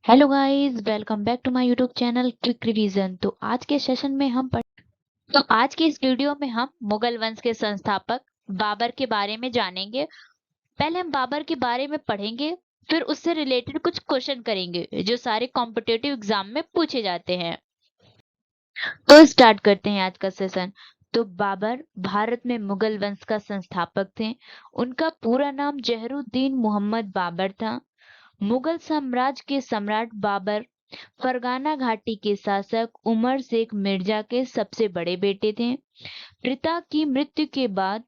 Hello guys, welcome back to my YouTube channel quick revision. तो आज के इस वीडियो में हम मुगल वंश के संस्थापक बाबर के बारे में जानेंगे। पहले हम बाबर के बारे में पढ़ेंगे, फिर उससे रिलेटेड कुछ क्वेश्चन करेंगे जो सारे कॉम्पिटिटिव एग्जाम में पूछे जाते हैं। तो स्टार्ट करते हैं आज का सेशन। तो बाबर भारत में मुगल वंश का संस्थापक थे। उनका पूरा नाम जहरुद्दीन मोहम्मद बाबर था। मुगल साम्राज्य के सम्राट बाबर फरगाना घाटी के शासक उमर शेख मिर्जा के सबसे बड़े बेटे थे। पिता की मृत्यु के बाद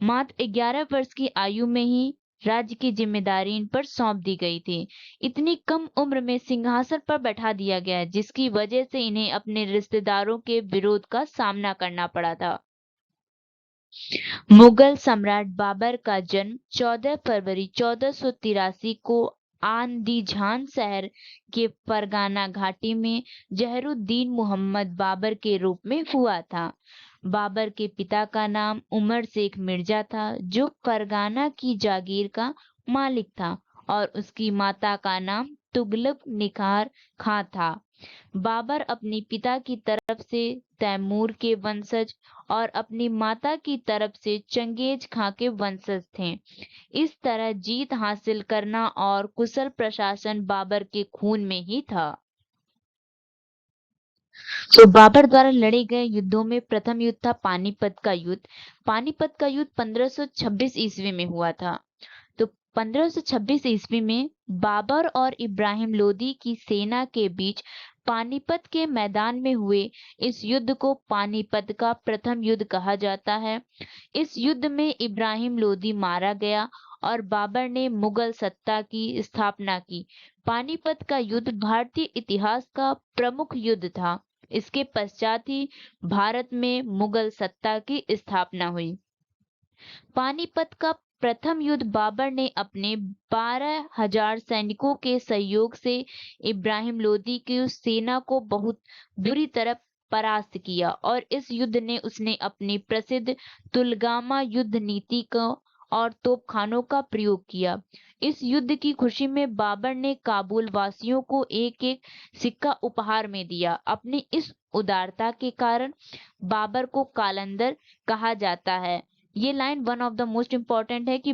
मात्र 11 वर्ष की आयु में ही राज्य की जिम्मेदारी इन पर सौंप दी गई थी। इतनी कम उम्र में सिंहासन पर बैठा दिया गया, जिसकी वजह से इन्हें अपने रिश्तेदारों के विरोध का सामना करना पड़ा था। मुगल सम्राट बाबर का जन्म 14 फरवरी 1483 को आंदीजान शहर के फरगाना घाटी में जहरुद्दीन मोहम्मद बाबर के रूप में हुआ था। बाबर के पिता का नाम उमर शेख मिर्जा था, जो फरगाना की जागीर का मालिक था, और उसकी माता का नाम तुगलक निखार खां था। बाबर अपने पिता की तरफ से तैमूर के वंशज और अपनी माता की तरफ से चंगेज खां के वंशज थे। इस तरह जीत हासिल करना और कुशल प्रशासन बाबर के खून में ही था। तो बाबर द्वारा लड़े गए युद्धों में प्रथम युद्ध था पानीपत का युद्ध। पानीपत का युद्ध 1526 ईस्वी में हुआ था। तो 1526 ईस्वी में बाबर और इब्राहिम लोदी की सेना के बीच पानीपत के मैदान में हुए इस युद्ध को पानीपत का प्रथम युद्ध कहा जाता है। इस युद्ध में इब्राहिम लोदी मारा गया और बाबर ने मुगल सत्ता की स्थापना की। पानीपत का युद्ध भारतीय इतिहास का प्रमुख युद्ध था। इसके पश्चात ही भारत में मुगल सत्ता की स्थापना हुई। पानीपत का प्रथम युद्ध बाबर ने अपने 12,000 सैनिकों के सहयोग से इब्राहिम लोदी की उस सेना को बहुत बुरी तरह परास्त किया, और इस युद्ध ने उसने अपनी प्रसिद्ध तुलगामा युद्ध नीति को और तोपखानों का प्रयोग किया। इस युद्ध की खुशी में बाबर ने काबुल वासियों को एक एक सिक्का उपहार में दिया। अपनी इस उदारता के कारण बाबर को कालंदर कहा जाता है। ये line one of the most important है कि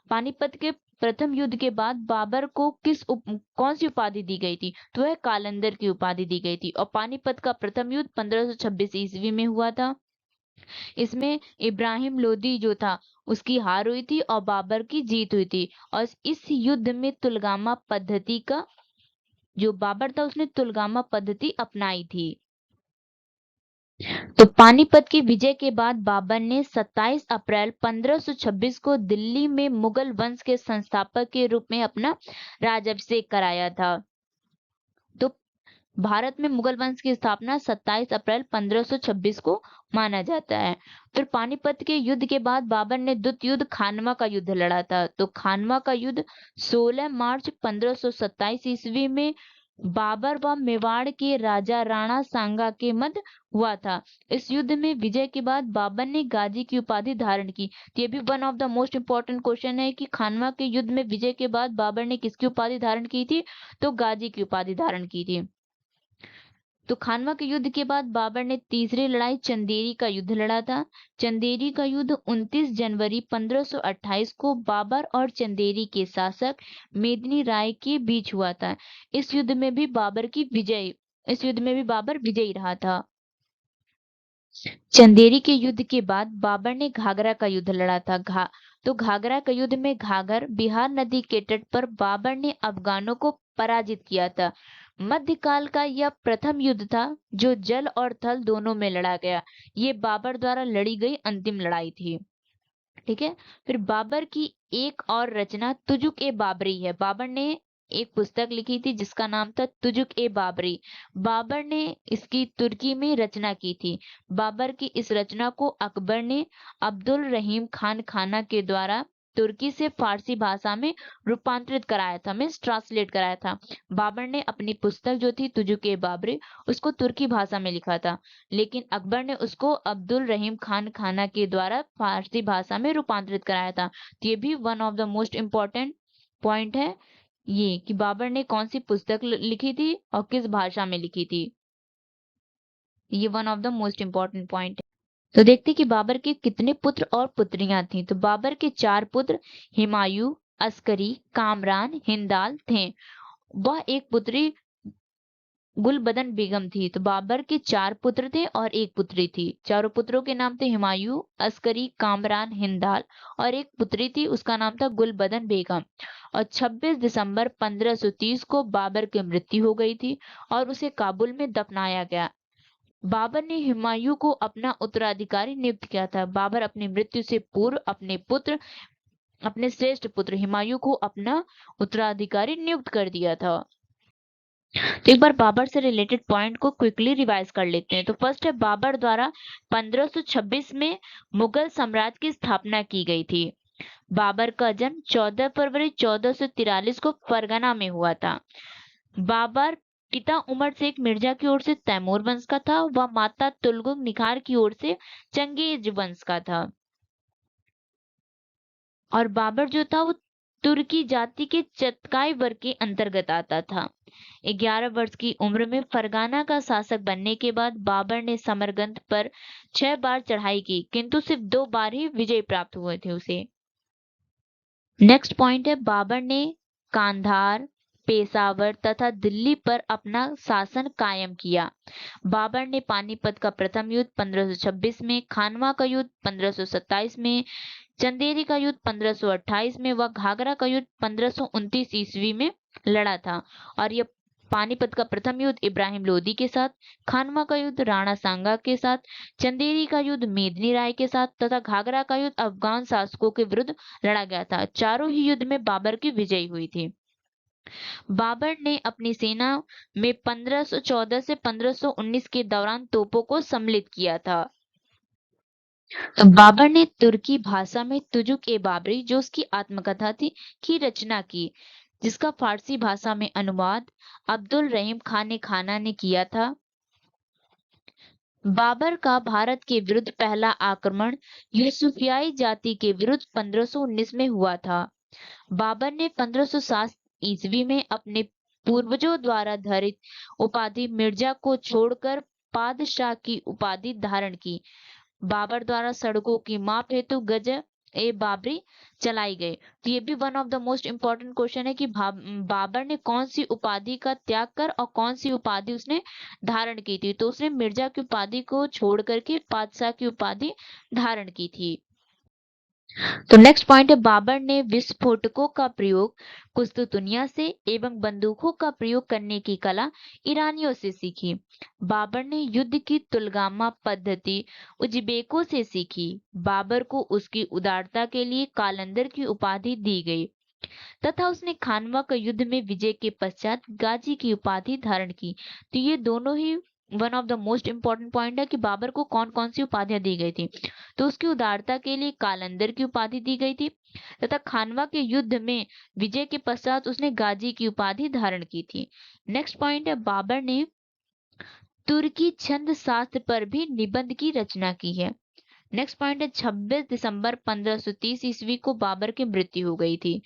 पानीपत के प्रथम युद्ध के बाद बाबर को कौन सी उपाधि दी गई थी, तो वह कालंदर की उपाधि दी गई थी। और पानीपत का प्रथम युद्ध 1526 ईस्वी में हुआ था। इसमें इब्राहिम लोदी जो था उसकी हार हुई थी और बाबर की जीत हुई थी। और इस युद्ध में तुलगामा पद्धति का जो बाबर था उसने तुलगामा पद्धति अपनाई थी। तो पानीपत की विजय के बाद बाबर ने 27 अप्रैल 1526 को दिल्ली में मुगल वंश के संस्थापक के रूप में अपना राज्याभिषेक कराया था। तो भारत में मुगल वंश की स्थापना 27 अप्रैल 1526 को माना जाता है। फिर पानीपत के युद्ध के बाद बाबर ने द्वितीय युद्ध खानवा का युद्ध लड़ा था। तो खानवा का युद्ध 16 मार्च 1527 ईस्वी में बाबर व मेवाड़ के राजा राणा सांगा के मध्य हुआ था। इस युद्ध में विजय के बाद बाबर ने गाजी की उपाधि धारण की। तो ये भी one of the most important question है कि खानवा के युद्ध में विजय के बाद बाबर ने किसकी उपाधि धारण की थी, तो गाजी की उपाधि धारण की थी। तो खानवा के युद्ध के बाद बाबर ने तीसरी लड़ाई चंदेरी का युद्ध लड़ा था। चंदेरी का युद्ध 29 जनवरी 1528 को बाबर और चंदेरी के शासक मेदिनी राय के बीच हुआ था। इस युद्ध में भी बाबर विजयी रहा था। चंदेरी के युद्ध के बाद बाबर ने घाघरा का युद्ध लड़ा था। तो घाघरा का युद्ध में घाघर बिहार नदी के तट पर बाबर ने अफगानों को पराजित किया था। मध्यकाल का यह प्रथम युद्ध था जो जल और थल दोनों में लड़ा गया। ये बाबर द्वारा लड़ी गई अंतिम लड़ाई थी। ठीक है। फिर बाबर की एक और रचना तुजुक ए बाबरी है। बाबर ने एक पुस्तक लिखी थी जिसका नाम था तुजुक ए बाबरी। बाबर ने इसकी तुर्की में रचना की थी। बाबर की इस रचना को अकबर ने अब्दुल रहीम खान खाना के द्वारा तुर्की से फारसी भाषा में रूपांतरित कराया था, मीन्स ट्रांसलेट कराया था। बाबर ने अपनी पुस्तक जो थी तुजुक ए बाबरी उसको तुर्की भाषा में लिखा था, लेकिन अकबर ने उसको अब्दुल रहीम खान खाना के द्वारा फारसी भाषा में रूपांतरित कराया था। तो ये भी one of the most important point है ये कि बाबर ने कौन सी पुस्तक लिखी थी और किस भाषा में लिखी थी। ये one of the most important point है। तो देखते कि बाबर के कितने पुत्र और पुत्रियां थी। तो बाबर के 4 पुत्र हुमायूं, अस्करी, कामरान, हिंदाल थे। वह एक पुत्री गुलबदन बेगम थी। तो बाबर के 4 पुत्र थे और एक पुत्री थी। चारों पुत्रों के नाम थे हुमायूं, अस्करी, कामरान, हिंदाल और एक पुत्री थी, उसका नाम था गुलबदन बेगम। और 26 दिसंबर 1530 को बाबर की मृत्यु हो गई थी और उसे काबुल में दफनाया गया। बाबर ने हुमायूं को अपना उत्तराधिकारी नियुक्त किया था। बाबर अपनी मृत्यु से पूर्व अपने श्रेष्ठ पुत्र हुमायूं को अपना उत्तराधिकारी नियुक्त कर दिया था। तो एक बार बाबर से रिलेटेड पॉइंट को क्विकली रिवाइज कर लेते हैं। तो फर्स्ट है, बाबर द्वारा 1526 में मुगल साम्राज्य की स्थापना की गई थी। बाबर का जन्म 14 फरवरी 1443 को फरगना में हुआ था। बाबर पिता उमर शेख मिर्जा की ओर से तैमूर वंश का था। वह माता तुलगुक निखार की ओर से चंगेज वंश का था। और बाबर जो था वो तुर्की जाति के चतकाई वर्ग के अंतर्गत आता था। 11 वर्ष की उम्र में फरगाना का शासक बनने के बाद बाबर ने समरकंद पर 6 बार चढ़ाई की, किंतु सिर्फ 2 बार ही विजय प्राप्त हुए थे उसे। नेक्स्ट पॉइंट है, बाबर ने कांधार, पेशावर तथा दिल्ली पर अपना शासन कायम किया। बाबर ने पानीपत का प्रथम युद्ध 1526 में, खानवा का युद्ध 1527 में, चंदेरी का युद्ध 1528 में व घाघरा का युद्ध 1529 ईस्वी में लड़ा था। और यह पानीपत का प्रथम युद्ध इब्राहिम लोदी के साथ, खानवा का युद्ध राणा सांगा के साथ, चंदेरी का युद्ध मेदिनी राय के साथ तथा घाघरा का युद्ध अफगान शासकों के विरुद्ध लड़ा गया था। चारों ही युद्ध में बाबर की विजय हुई थी। बाबर ने अपनी सेना में 1514 से 1519 के दौरान तोपों को सम्मिलित किया था। तो बाबर ने तुर्की भाषा में तुजुक ए बाबरी, जो उसकी आत्मकथा थी, की रचना की, जिसका फारसी भाषा में अनुवाद अब्दुल रहीम खान खाना ने किया था। बाबर का भारत के विरुद्ध पहला आक्रमण यूसुफियाई जाति के विरुद्ध 1519 में हुआ था। बाबर ने 1507 ईस्वी में अपने पूर्वजों द्वारा धारित उपाधि मिर्जा को छोड़कर पादशाह की उपाधि धारण की। बाबर द्वारा सड़कों की माप हेतु गज ए बाबरी चलाई गई। तो ये भी one of the most important question है कि बाबर ने कौन सी उपाधि का त्याग कर और कौन सी उपाधि उसने धारण की थी। तो उसने मिर्जा की उपाधि को छोड़ करके पादशाह की उपाधि धारण की थी। तो नेक्स्ट पॉइंट है, बाबर ने विस्फोटकों का प्रयोग कुस्तुतुनिया से एवं बंदूकों का प्रयोग करने की कला ईरानियों से सीखी। बाबर ने युद्ध की तुलगामा पद्धति उज्बेकों से सीखी। बाबर को उसकी उदारता के लिए कालंदर की उपाधि दी गई तथा उसने खानवा का युद्ध में विजय के पश्चात गाजी की उपाधि धारण की। तो ये दोनों ही one of the most important point है कि बाबर को कौन कौन सी उपाधियां दी गई थी। तो उसकी उदारता के लिए कालंदर की उपाधि दी गई थी तथा खानवा के युद्ध में विजय के पश्चात उसने गाजी की उपाधि धारण की थी। नेक्स्ट पॉइंट है, बाबर ने तुर्की छंद शास्त्र पर भी निबंध की रचना की है। नेक्स्ट पॉइंट है, 26 दिसंबर 1530 ईस्वी को बाबर की मृत्यु हो गई थी।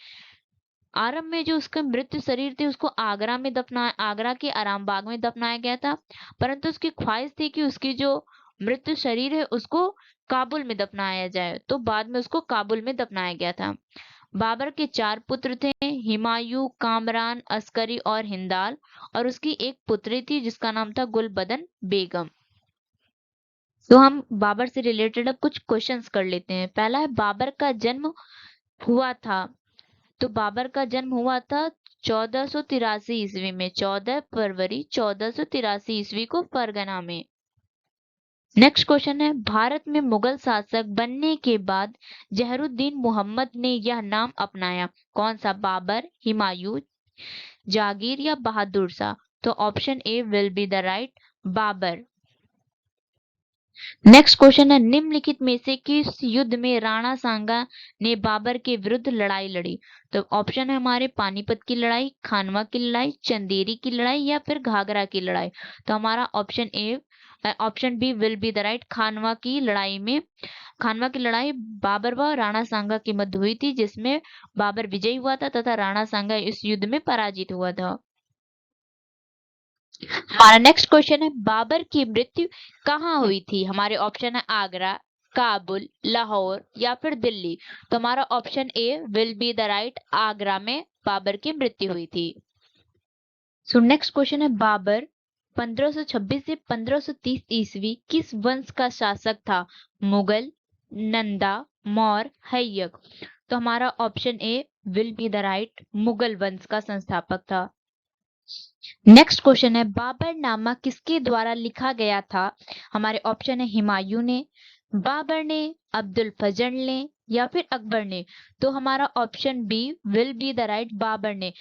आरंभ में जो उसका मृत्यु शरीर थे उसको आगरा के आराम बाग में दफनाया गया था, परंतु उसकी ख्वाहिश थी कि उसकी जो मृत्यु शरीर है उसको काबुल में दफनाया जाए, तो बाद में उसको काबुल में दफनाया गया था। बाबर के 4 पुत्र थे, हुमायूं, कामरान, अस्करी और हिंदाल, और उसकी एक पुत्री थी जिसका नाम था गुलबदन बेगम। तो हम बाबर से रिलेटेड अब कुछ क्वेश्चंस कर लेते हैं। पहला है, बाबर का जन्म हुआ था। तो बाबर का जन्म हुआ था 1483 ईस्वी में, 14 फरवरी 1483 ईस्वी को फरगना में। नेक्स्ट क्वेश्चन है, भारत में मुगल शासक बनने के बाद जहरुद्दीन मोहम्मद ने यह नाम अपनाया, कौन सा? बाबर, हुमायूं, जागीर या बहादुर शाह? तो option A will be the right, Babur. Next question है, निम्नलिखित में से किस युद्ध में राणा सांगा ने बाबर के विरुद्ध लड़ाई लड़ी? तो ऑप्शन है हमारे पानीपत की लड़ाई, खानवा की लड़ाई, चंदेरी की लड़ाई या फिर घाघरा की लड़ाई। तो हमारा option B will be the right. Khanwa की लड़ाई बाबर व राणा सांगा के मध्य हुई थी, जिसमें बाबर विजयी हुआ था तथा राणा सांगा इस युद्ध में पराजित हुआ था। हमारा नेक्स्ट क्वेश्चन है, बाबर की मृत्यु कहाँ हुई थी? हमारे ऑप्शन है आगरा, काबुल, लाहौर या फिर दिल्ली। तो हमारा option A will be the right, Agra में बाबर की मृत्यु हुई थी। सो नेक्स्ट क्वेश्चन है, बाबर 1526 से 1530 ईस्वी किस वंश का शासक था? मुगल, नंदा, मौर्य, हैय्यक। तो हमारा option A will be the right, Mughal वंश का संस्थापक था। नेक्स्ट क्वेश्चन है, बाबरनामा किसके द्वारा लिखा गया था? हमारे ऑप्शन है हुमायूं ने, बाबर ने, अब्दुल फजल ने या फिर अकबर ने। तो हमारा option B will be the right, Babur ने।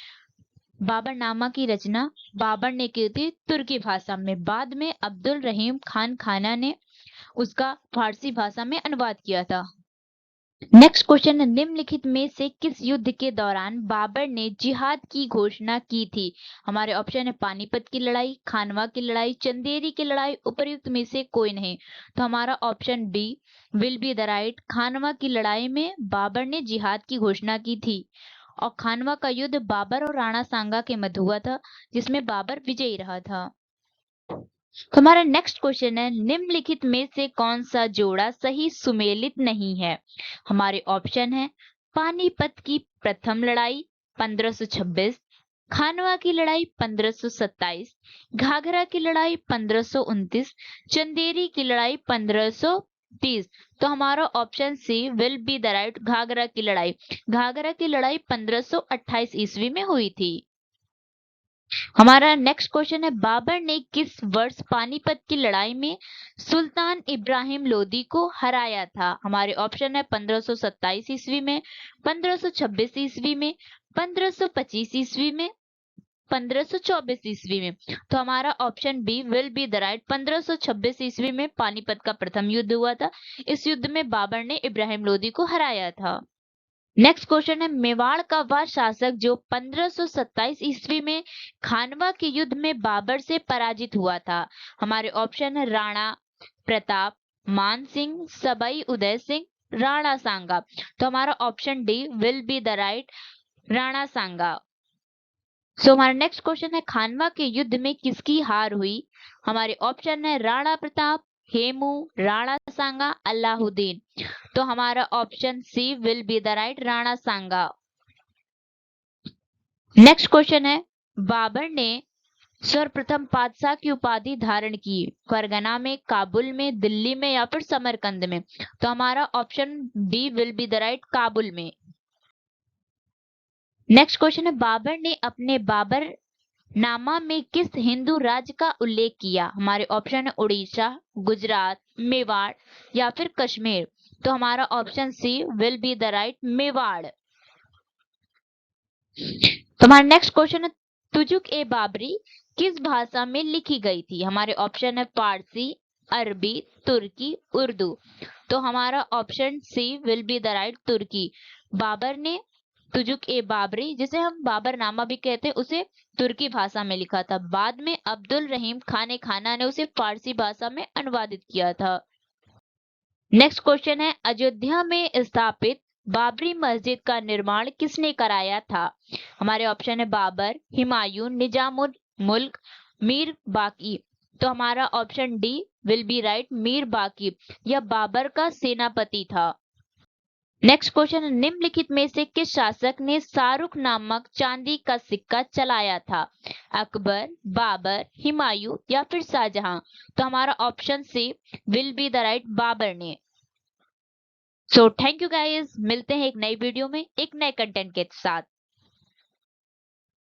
बाबरनामा की रचना बाबर ने की थी तुर्की भाषा में, बाद में अब्दुल रहीम खान खाना ने उसका फारसी भाषा में अनुवाद किया था। नेक्स्ट क्वेश्चन है, निम्नलिखित में से किस युद्ध के दौरान बाबर ने जिहाद की घोषणा की थी? हमारे ऑप्शन है पानीपत की लड़ाई, खानवा की लड़ाई, चंदेरी की लड़ाई, उपर्युक्त में से कोई नहीं। तो हमारा option B will be the right, Khanwa की लड़ाई में बाबर ने जिहाद की घोषणा की थी और खानवा का युद्ध बाबर और राणा सांगा के मध्य हुआ था, जिसमें बाबर विजयी रहा था। तो हमारा नेक्स्ट क्वेश्चन है, निम्नलिखित में से कौन सा जोड़ा सही सुमेलित नहीं है? हमारे ऑप्शन है पानीपत की प्रथम लड़ाई 1526, खानवा की लड़ाई 1527, घाघरा की लड़ाई 1529, चंदेरी की लड़ाई 1530। तो हमारा option C will be the right, Ghaghra की लड़ाई। घाघरा की लड़ाई 1528 ईस्वी में हुई थी। हमारा नेक्स्ट क्वेश्चन है, बाबर ने किस वर्ष पानीपत की लड़ाई में सुल्तान इब्राहिम लोदी को हराया था? हमारे ऑप्शन है 1527 ईस्वी में, 1526 ईस्वी में, 1525 ईस्वी में, 1524 ईस्वी में। तो हमारा option B will be the right, 1526 ईस्वी में पानीपत का प्रथम युद्ध हुआ था। इस युद्ध में बाबर ने इब्राहिम लोदी को हराया था। नेक्स्ट क्वेश्चन है, मेवाड़ का वह शासक जो 1527 ईस्वी में खानवा के युद्ध में बाबर से पराजित हुआ था। हमारे ऑप्शन है राणा प्रताप, मान सिंह, सबाई उदय सिंह, राणा सांगा। तो हमारा option D will be the right, Rana Sanga. So हमारा नेक्स्ट क्वेश्चन है, खानवा के युद्ध में किसकी हार हुई? हमारे ऑप्शन है राणा प्रताप, हेमू, राणा सांगा, अलाउद्दीन। तो हमारा option C will be the right, Rana Sanga. Next question है, बाबर ने सर्वप्रथम पातशाह की उपाधि धारण की फरगना में, काबुल में, दिल्ली में या फिर समरकंद में। तो हमारा option B will be the right, Kabul में। नेक्स्ट क्वेश्चन है, बाबर ने अपने बाबर नामा में किस हिंदू राज्य का उल्लेख किया? हमारे ऑप्शन है उड़ीसा, गुजरात, मेवाड़ या फिर कश्मीर। तो हमारा option C will be the right, Mewar. तो हमारा नेक्स्ट क्वेश्चन है, तुजुक ए बाबरी किस भाषा में लिखी गई थी? हमारे ऑप्शन है फारसी, अरबी, तुर्की, उर्दू। तो हमारा option C will be the right, तुर्की। बाबर ने तुजुक ए बाबरी, जिसे हम बाबरनामा भी कहते हैं, उसे तुर्की भाषा में लिखा था। बाद में अब्दुल रहीम खान खाना ने उसे फारसी भाषा में अनुवादित किया था। नेक्स्ट क्वेश्चन है, अयोध्या में स्थापित बाबरी मस्जिद का निर्माण किसने कराया था? हमारे ऑप्शन है बाबर, हुमायूं, निजामुल मुल्क, मीर बाकी। तो हमारा option D will B right, Mir बाकी। यह बाबर का सेनापति था। नेक्स्ट क्वेश्चन, निम्नलिखित में से किस शासक ने शाहरुख नामक चांदी का सिक्का चलाया था? अकबर, बाबर, हुमायूं या फिर शाहजहां। तो हमारा option C will be the right, Babur ने। सो थैंक यू गाइस, मिलते हैं एक नई वीडियो में एक नए कंटेंट के साथ।